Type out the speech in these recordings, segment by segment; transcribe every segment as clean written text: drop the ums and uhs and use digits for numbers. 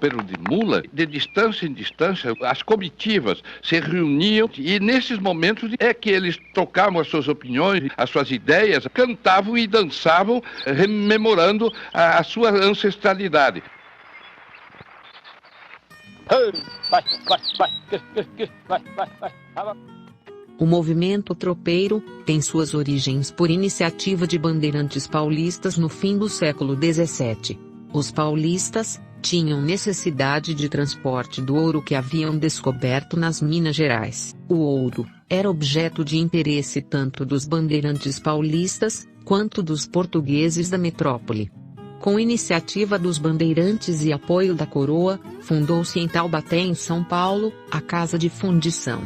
tropeiro de mula, de distância em distância, as comitivas se reuniam e nesses momentos é que eles trocavam as suas opiniões, as suas ideias, cantavam e dançavam, rememorando a sua ancestralidade. O movimento tropeiro tem suas origens por iniciativa de bandeirantes paulistas no fim do século XVII. Os paulistas tinham necessidade de transporte do ouro que haviam descoberto nas Minas Gerais. O ouro era objeto de interesse tanto dos bandeirantes paulistas, quanto dos portugueses da metrópole. Com iniciativa dos bandeirantes e apoio da coroa, fundou-se em Taubaté, em São Paulo, a Casa de Fundição.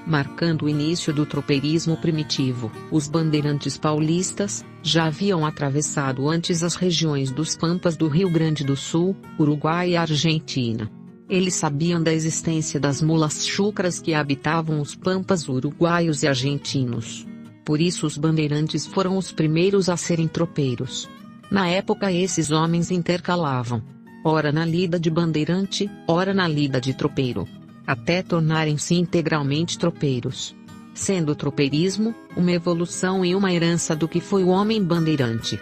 Marcando o início do tropeirismo primitivo, os bandeirantes paulistas já haviam atravessado antes as regiões dos Pampas do Rio Grande do Sul, Uruguai e Argentina. Eles sabiam da existência das mulas chucras que habitavam os Pampas uruguaios e argentinos. Por isso os bandeirantes foram os primeiros a serem tropeiros. Na época esses homens intercalavam, ora na lida de bandeirante, ora na lida de tropeiro, até tornarem-se integralmente tropeiros. Sendo o tropeirismo uma evolução e uma herança do que foi o homem bandeirante.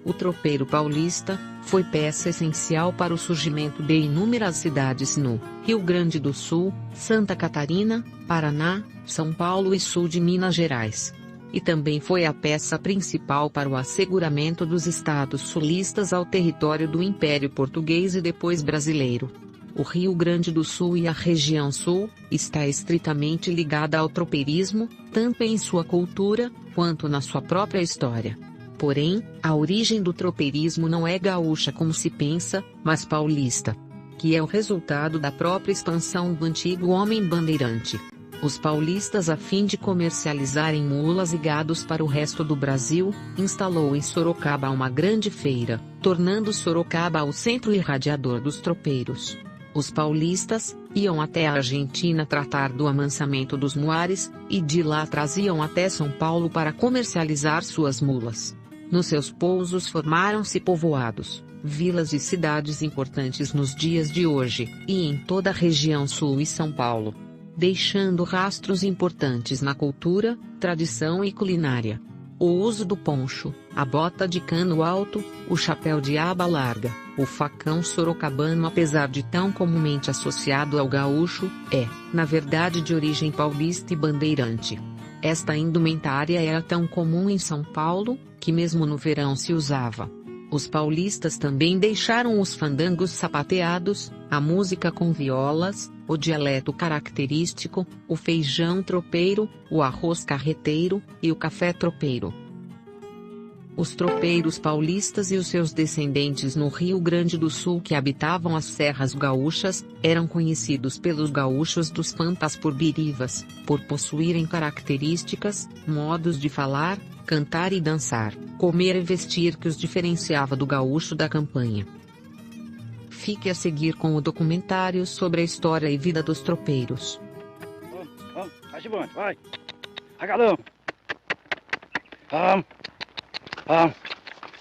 O tropeiro paulista foi peça essencial para o surgimento de inúmeras cidades no Rio Grande do Sul, Santa Catarina, Paraná, São Paulo e sul de Minas Gerais. E também foi a peça principal para o asseguramento dos estados sulistas ao território do Império Português e depois brasileiro. O Rio Grande do Sul e a região sul está estritamente ligada ao tropeirismo, tanto em sua cultura, quanto na sua própria história. Porém, a origem do tropeirismo não é gaúcha como se pensa, mas paulista, que é o resultado da própria expansão do antigo homem bandeirante. Os paulistas, a fim de comercializarem mulas e gados para o resto do Brasil, instalou em Sorocaba uma grande feira, tornando Sorocaba o centro irradiador dos tropeiros. Os paulistas iam até a Argentina tratar do amansamento dos muares, e de lá traziam até São Paulo para comercializar suas mulas. Nos seus pousos formaram-se povoados, vilas e cidades importantes nos dias de hoje, e em toda a região sul e São Paulo, deixando rastros importantes na cultura, tradição e culinária. O uso do poncho, a bota de cano alto, o chapéu de aba larga, o facão sorocabano, apesar de tão comumente associado ao gaúcho, é, na verdade, de origem paulista e bandeirante. Esta indumentária era tão comum em São Paulo, que mesmo no verão se usava. Os paulistas também deixaram os fandangos sapateados, a música com violas, o dialeto característico, o feijão tropeiro, o arroz carreteiro, e o café tropeiro. Os tropeiros paulistas e os seus descendentes no Rio Grande do Sul que habitavam as serras gaúchas, eram conhecidos pelos gaúchos dos Pampas por birivas, por possuírem características, modos de falar, cantar e dançar, comer e vestir que os diferenciava do gaúcho da campanha. Fique a seguir com o documentário sobre a história e vida dos tropeiros. Vai, Gibante, vai! Vai, galão!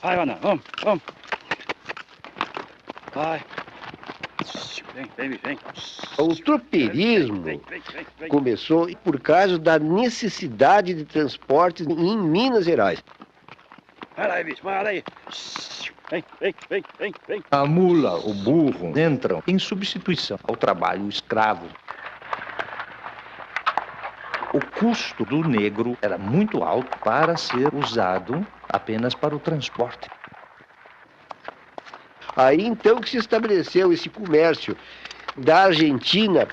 Vai, Ana, vamos! Vai! Vem! O tropeirismo começou por causa da necessidade de transporte em Minas Gerais. Vai lá, bicho, vai aí! Vem! A mula, o burro, entram em substituição ao trabalho escravo. O custo do negro era muito alto para ser usado apenas para o transporte. Aí então que se estabeleceu esse comércio da Argentina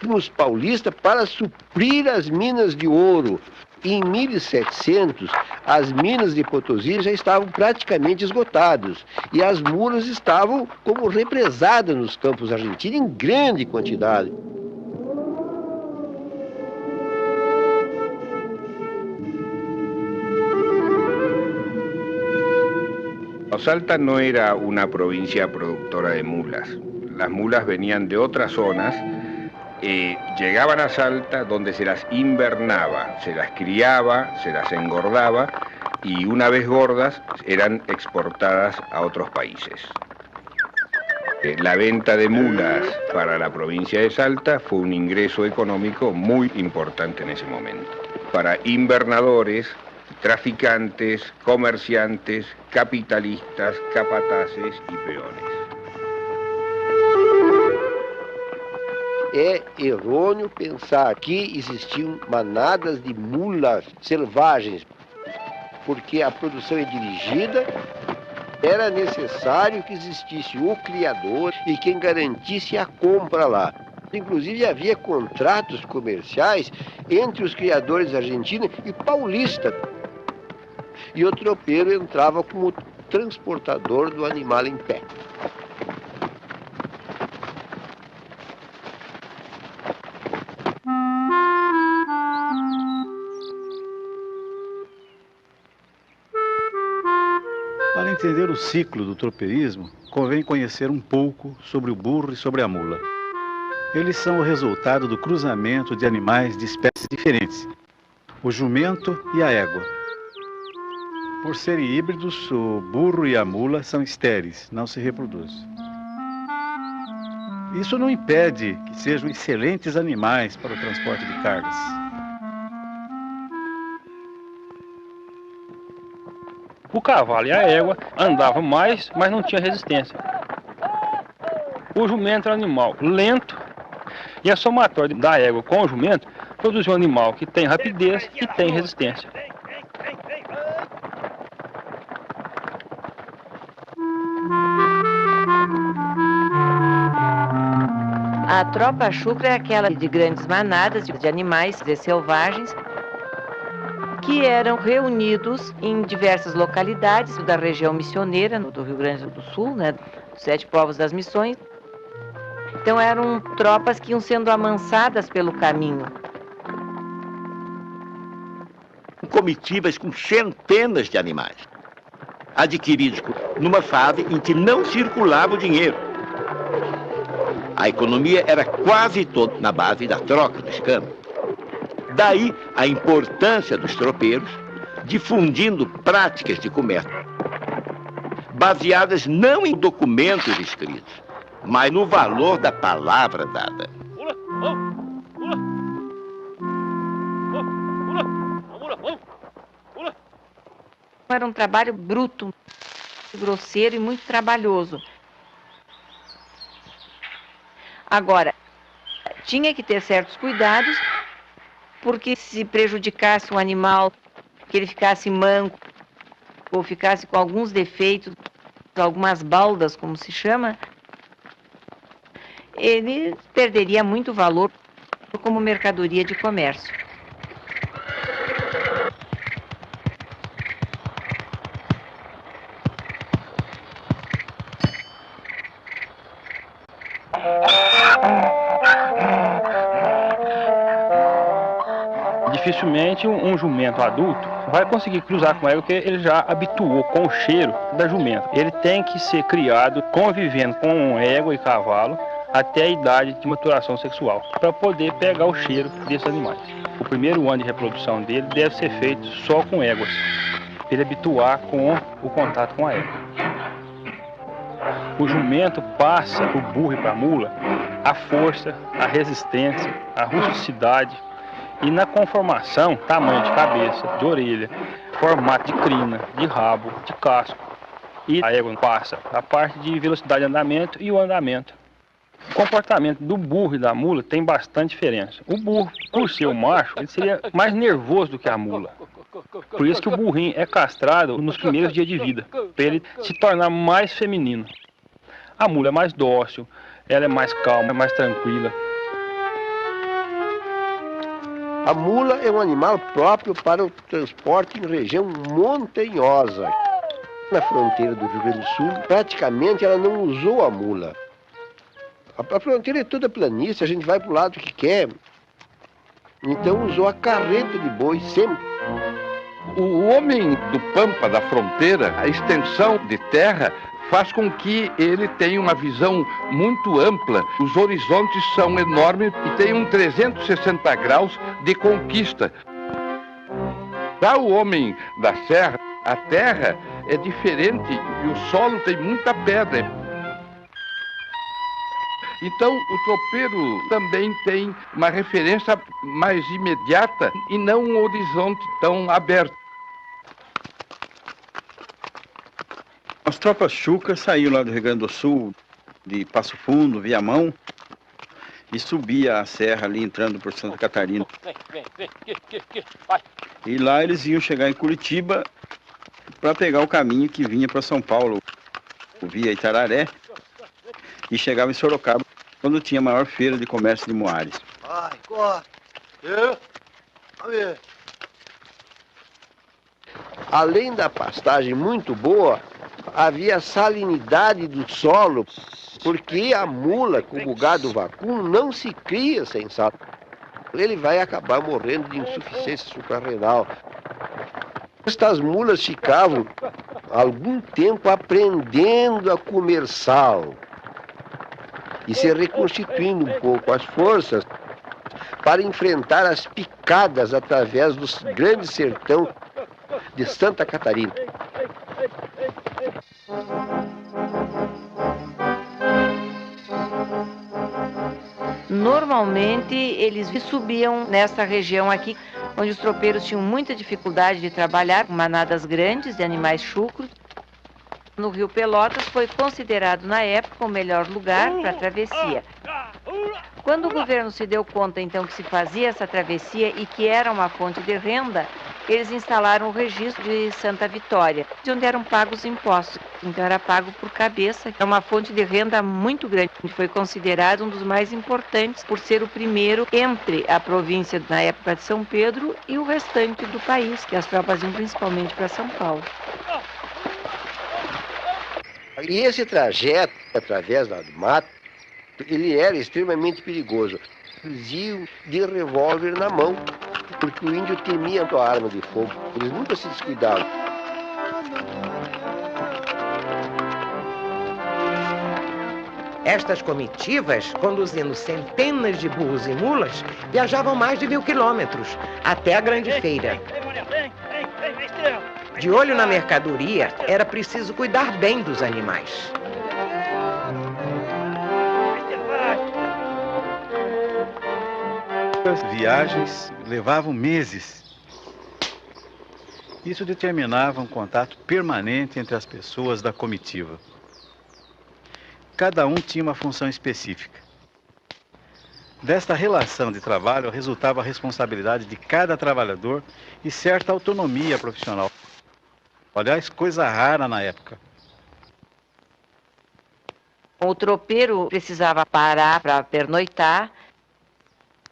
com os paulistas para suprir as minas de ouro. Em 1700, as minas de Potosí já estavam praticamente esgotadas e as mulas estavam como represadas nos campos argentinos em grande quantidade. Salta no era una provincia productora de mulas. Las mulas venían de otras zonas, llegaban a Salta donde se las invernaba, se las criaba, se las engordaba y una vez gordas eran exportadas a otros países. La venta de mulas para la provincia de Salta fue un ingreso económico muy importante en ese momento. Para invernadores, traficantes, comerciantes, capitalistas, capataces y peones. É errôneo pensar que existiam manadas de mulas selvagens, porque a produção é dirigida. Era necessário que existisse o criador e quem garantisse a compra lá. Inclusive havia contratos comerciais entre os criadores argentinos e paulistas. E o tropeiro entrava como transportador do animal em pé. Para entender o ciclo do tropeirismo, convém conhecer um pouco sobre o burro e sobre a mula. Eles são o resultado do cruzamento de animais de espécies diferentes, o jumento e a égua. Por serem híbridos, o burro e a mula são estéreis, não se reproduzem. Isso não impede que sejam excelentes animais para o transporte de cargas. O cavalo e a égua andavam mais, mas não tinha resistência. O jumento era um animal lento e a somatória da égua com o jumento produziu um animal que tem rapidez e tem resistência. A tropa chucra é aquela de grandes manadas de animais selvagens que eram reunidos em diversas localidades da região missioneira do Rio Grande do Sul, né, dos 7 povos das missões. Então eram tropas que iam sendo amansadas pelo caminho. Comitivas com centenas de animais, adquiridos numa fase em que não circulava o dinheiro. A economia era quase toda na base da troca dos câmbios. Daí a importância dos tropeiros, difundindo práticas de comércio, baseadas não em documentos escritos, mas no valor da palavra dada. Era um trabalho bruto, grosseiro e muito trabalhoso. Agora, tinha que ter certos cuidados, porque se prejudicasse um animal, que ele ficasse manco, ou ficasse com alguns defeitos, algumas baldas, como se chama, ele perderia muito valor como mercadoria de comércio. Dificilmente um jumento adulto vai conseguir cruzar com a égua, porque ele já habituou com o cheiro da jumenta. Ele tem que ser criado convivendo com égua e cavalo até a idade de maturação sexual, para poder pegar o cheiro desses animais. O primeiro ano de reprodução dele deve ser feito só com éguas, para ele habituar com o contato com a égua. O jumento passa para o burro e para a mula a força, a resistência, a rusticidade, e na conformação, tamanho de cabeça, de orelha, formato de crina, de rabo, de casco. E a égua passa a parte de velocidade de andamento e o andamento. O comportamento do burro e da mula tem bastante diferença. O burro, por ser o macho, ele seria mais nervoso do que a mula. Por isso que o burrinho é castrado nos primeiros dias de vida, para ele se tornar mais feminino. A mula é mais dócil, ela é mais calma, é mais tranquila. A mula é um animal próprio para o transporte em região montanhosa. Na fronteira do Rio Grande do Sul, praticamente ela não usou a mula. A fronteira é toda planície, a gente vai para o lado que quer. Então usou a carreta de boi sempre. O homem do Pampa, da fronteira, a extensão de terra faz com que ele tenha uma visão muito ampla. Os horizontes são enormes e tem um 360 graus de conquista. Para o homem da serra, a terra é diferente e o solo tem muita pedra. Então, o tropeiro também tem uma referência mais imediata e não um horizonte tão aberto. As tropas chucras saíam lá do Rio Grande do Sul, de Passo Fundo, Viamão, e subia a serra ali, entrando por Santa Catarina. E lá eles iam chegar em Curitiba para pegar o caminho que vinha para São Paulo, via Itararé, e chegava em Sorocaba, quando tinha a maior feira de comércio de Moares. Além da pastagem muito boa, havia salinidade do solo, porque a mula com o gado vacuno não se cria sem sal. Ele vai acabar morrendo de insuficiência suprarrenal. Estas mulas ficavam algum tempo aprendendo a comer sal e se reconstituindo um pouco as forças para enfrentar as picadas através do grande sertão de Santa Catarina. Normalmente eles subiam nessa região aqui, onde os tropeiros tinham muita dificuldade de trabalhar com manadas grandes de animais chucros. No Rio Pelotas foi considerado na época o melhor lugar para a travessia. Quando o governo se deu conta então que se fazia essa travessia e que era uma fonte de renda, eles instalaram o registro de Santa Vitória, de onde eram pagos impostos. Então era pago por cabeça. É uma fonte de renda muito grande. Foi considerado um dos mais importantes por ser o primeiro entre a província, na época de São Pedro, e o restante do país, que as tropas iam principalmente para São Paulo. E esse trajeto, através do mato, ele era extremamente perigoso. Eles iam de revólver na mão, porque o índio temia a arma de fogo. Eles nunca se descuidavam. Estas comitivas, conduzindo centenas de burros e mulas, viajavam mais de 1000 quilômetros, até a grande feira. De olho na mercadoria, era preciso cuidar bem dos animais. As viagens levavam meses. Isso determinava um contato permanente entre as pessoas da comitiva. Cada um tinha uma função específica. Desta relação de trabalho resultava a responsabilidade de cada trabalhador e certa autonomia profissional. Aliás, coisa rara na época. O tropeiro precisava parar para pernoitar,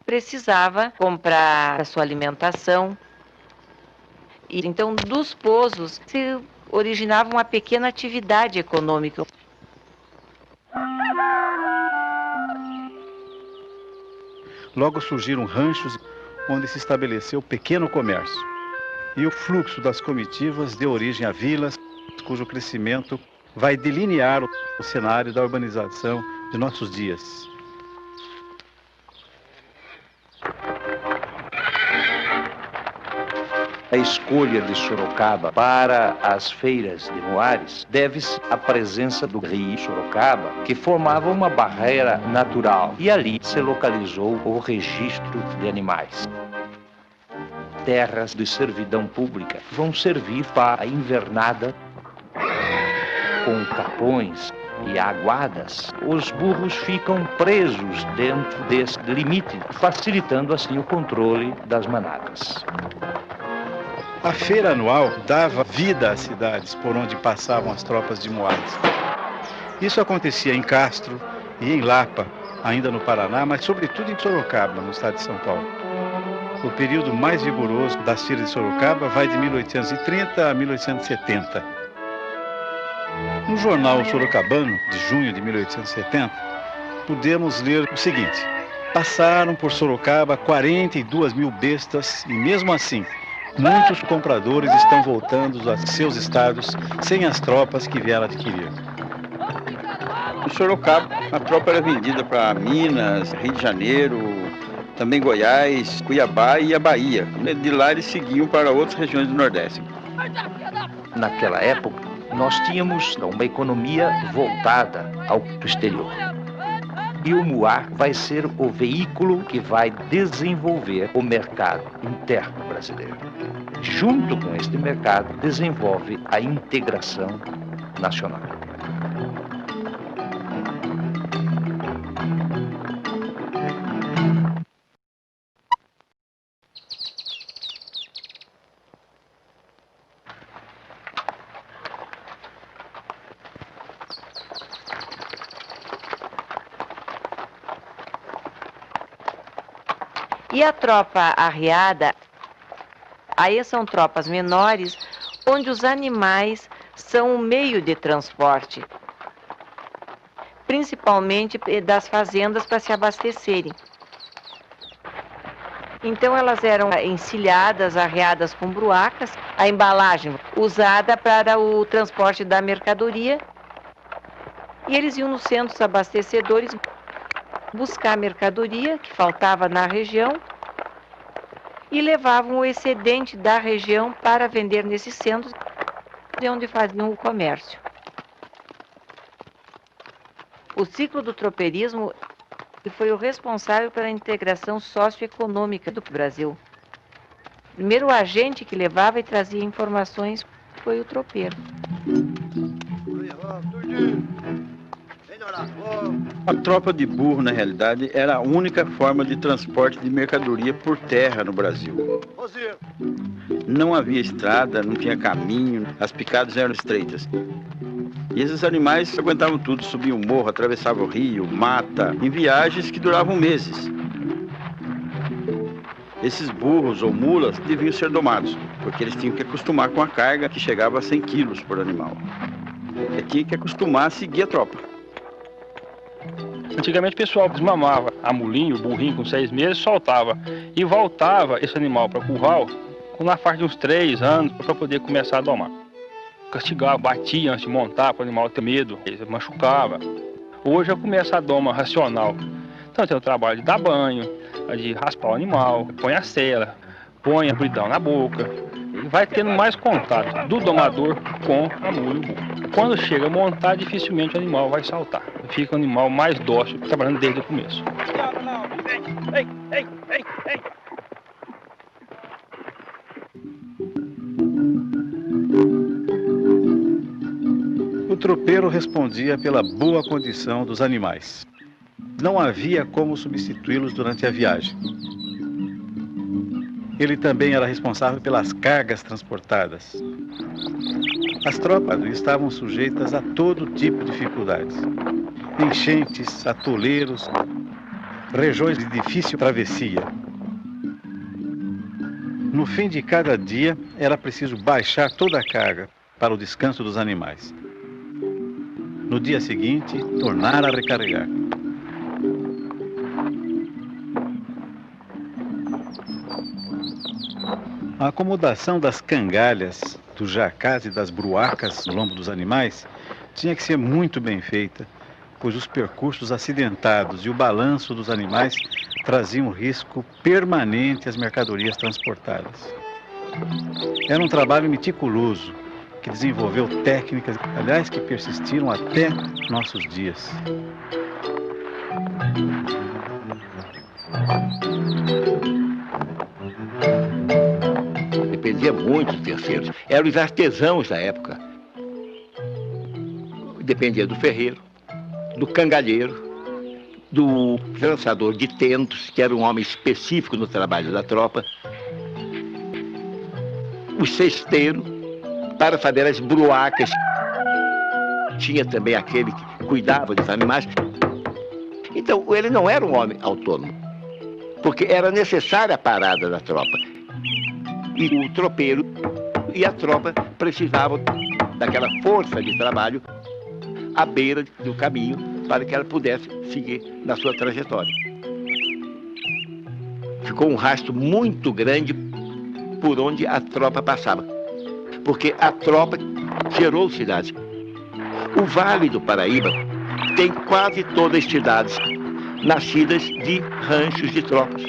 precisava comprar a sua alimentação. E então, dos pousos, se originava uma pequena atividade econômica. Logo surgiram ranchos onde se estabeleceu pequeno comércio. E o fluxo das comitivas deu origem a vilas, cujo crescimento vai delinear o cenário da urbanização de nossos dias. A escolha de Sorocaba para as feiras de Moares deve-se à presença do rio Sorocaba, que formava uma barreira natural, e ali se localizou o registro de animais. Terras de servidão pública vão servir para a invernada com capões e aguadas. Os burros ficam presos dentro desse limite, facilitando assim o controle das manadas. A feira anual dava vida às cidades por onde passavam as tropas de Moares. Isso acontecia em Castro e em Lapa, ainda no Paraná, mas sobretudo em Sorocaba, no estado de São Paulo. O período mais vigoroso das feiras de Sorocaba vai de 1830 a 1870. No jornal Sorocabano, de junho de 1870, podemos ler o seguinte: passaram por Sorocaba 42 mil bestas e, mesmo assim, muitos compradores estão voltando a seus estados sem as tropas que vieram adquirir. Em Sorocaba, a tropa era vendida para Minas, Rio de Janeiro, também Goiás, Cuiabá e a Bahia. De lá eles seguiam para outras regiões do Nordeste. Naquela época, nós tínhamos uma economia voltada ao exterior. E o muar vai ser o veículo que vai desenvolver o mercado interno brasileiro. Junto com este mercado, desenvolve a integração nacional. E a tropa arriada, aí são tropas menores, onde os animais são um meio de transporte, principalmente das fazendas para se abastecerem. Então elas eram encilhadas, arreadas com bruacas, a embalagem usada para o transporte da mercadoria, e eles iam nos centros abastecedores buscar a mercadoria que faltava na região e levavam o excedente da região para vender nesses centros, de onde faziam o comércio. O ciclo do tropeirismo foi o responsável pela integração socioeconômica do Brasil. O primeiro agente que levava e trazia informações foi o tropeiro. A tropa de burro, na realidade, era a única forma de transporte de mercadoria por terra no Brasil. Não havia estrada, não tinha caminho, as picadas eram estreitas. E esses animais aguentavam tudo, subiam o morro, atravessavam o rio, mata, em viagens que duravam meses. Esses burros ou mulas deviam ser domados, porque eles tinham que acostumar com a carga que chegava a 100 quilos por animal. E tinha que acostumar a seguir a tropa. Antigamente o pessoal desmamava a mulinha, o burrinho com 6 meses, soltava e voltava esse animal para o curral na faixa de uns 3 anos para poder começar a domar. Castigava, batia antes de montar para o animal ter medo, machucava. Hoje já começa a doma racional. Então tem o trabalho de dar banho, de raspar o animal, põe a sela, põe a bridão na boca. E vai tendo mais contato do domador com a mula e o burro. Quando chega a montar, dificilmente o animal vai saltar. Fica o animal mais dócil, trabalhando desde o começo. O tropeiro respondia pela boa condição dos animais. Não havia como substituí-los durante a viagem. Ele também era responsável pelas cargas transportadas. As tropas estavam sujeitas a todo tipo de dificuldades. Enchentes, atoleiros, regiões de difícil travessia. No fim de cada dia, era preciso baixar toda a carga para o descanso dos animais. No dia seguinte, tornar a recarregar. A acomodação das cangalhas, dos jacás e das bruacas no lombo dos animais tinha que ser muito bem feita, pois os percursos acidentados e o balanço dos animais traziam risco permanente às mercadorias transportadas. Era um trabalho meticuloso, que desenvolveu técnicas, aliás, que persistiram até nossos dias. Dependia muito dos terceiros. Eram os artesãos da época. Dependia do ferreiro, do cangalheiro, do trançador de tentos, que era um homem específico no trabalho da tropa, o cesteiro, para fazer as bruacas. Tinha também aquele que cuidava dos animais. Então, ele não era um homem autônomo, porque era necessária a parada da tropa. E o tropeiro e a tropa precisavam daquela força de trabalho à beira do caminho para que ela pudesse seguir na sua trajetória. Ficou um rastro muito grande por onde a tropa passava, porque a tropa gerou cidades. O Vale do Paraíba tem quase todas as cidades nascidas de ranchos de tropas.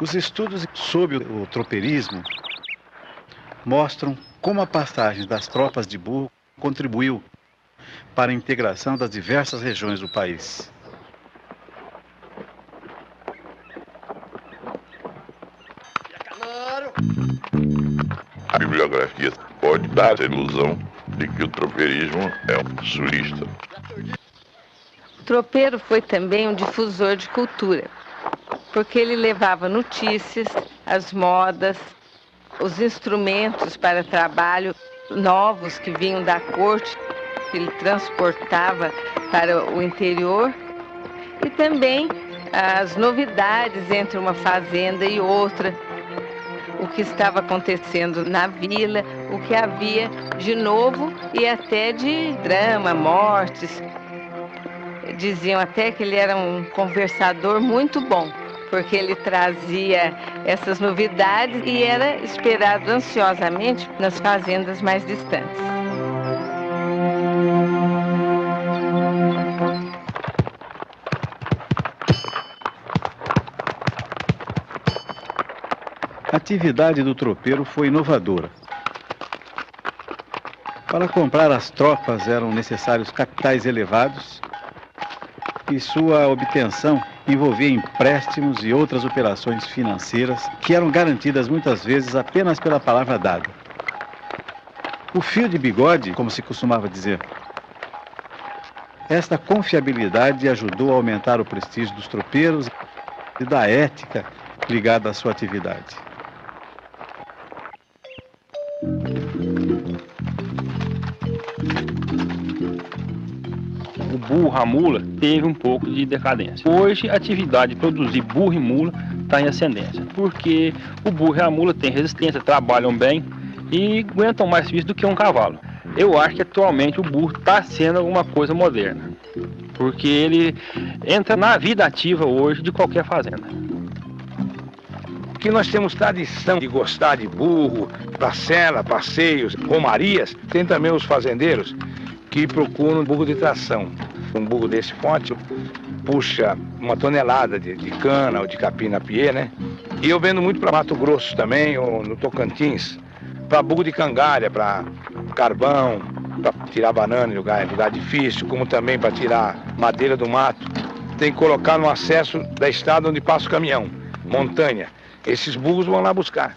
Os estudos sobre o tropeirismo mostram como a passagem das tropas de burro contribuiu para a integração das diversas regiões do país. A bibliografia pode dar a ilusão de que o tropeirismo é um sulista. O tropeiro foi também um difusor de cultura, porque ele levava notícias, as modas, os instrumentos para trabalho novos que vinham da corte, que ele transportava para o interior, e também as novidades entre uma fazenda e outra, o que estava acontecendo na vila, o que havia de novo e até de drama, mortes. Diziam até que ele era um conversador muito bom, porque ele trazia essas novidades e era esperado ansiosamente nas fazendas mais distantes. A atividade do tropeiro foi inovadora. Para comprar as tropas eram necessários capitais elevados e sua obtenção envolvia empréstimos e outras operações financeiras que eram garantidas muitas vezes apenas pela palavra dada. O fio de bigode, como se costumava dizer. Esta confiabilidade ajudou a aumentar o prestígio dos tropeiros e da ética ligada à sua atividade. O burro, a mula, teve um pouco de decadência. Hoje, a atividade de produzir burro e mula está em ascendência, porque o burro e a mula têm resistência, trabalham bem e aguentam mais serviço do que um cavalo. Eu acho que atualmente o burro está sendo alguma coisa moderna, porque ele entra na vida ativa hoje de qualquer fazenda. Que nós temos tradição de gostar de burro, parcela, passeios, romarias. Tem também os fazendeiros que procuram um burro de tração. Um burro desse forte puxa 1 tonelada de cana ou de capim-napiê, né? E eu vendo muito para Mato Grosso também, ou no Tocantins, para burro de cangalha, para carvão, para tirar banana em lugar difícil, como também para tirar madeira do mato. Tem que colocar no acesso da estrada onde passa o caminhão, montanha. Esses burros vão lá buscar.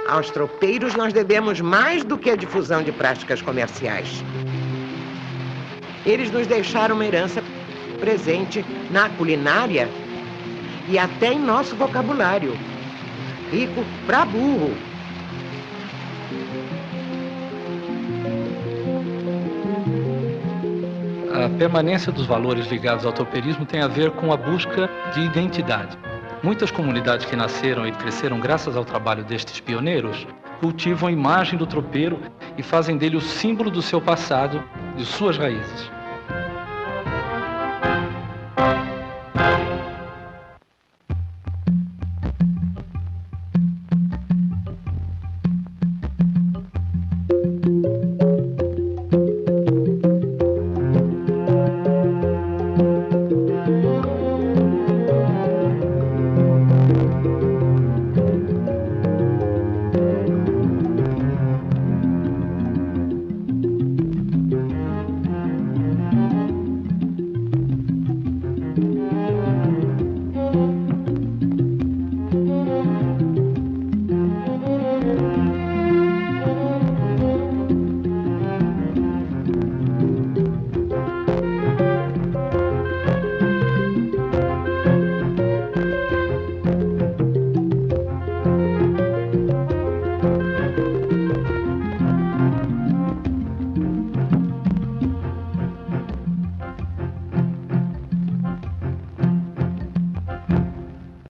Aos tropeiros nós devemos mais do que a difusão de práticas comerciais. Eles nos deixaram uma herança presente na culinária e até em nosso vocabulário, rico para burro. A permanência dos valores ligados ao tropeirismo tem a ver com a busca de identidade. Muitas comunidades que nasceram e cresceram graças ao trabalho destes pioneiros cultivam a imagem do tropeiro e fazem dele o símbolo do seu passado, de suas raízes.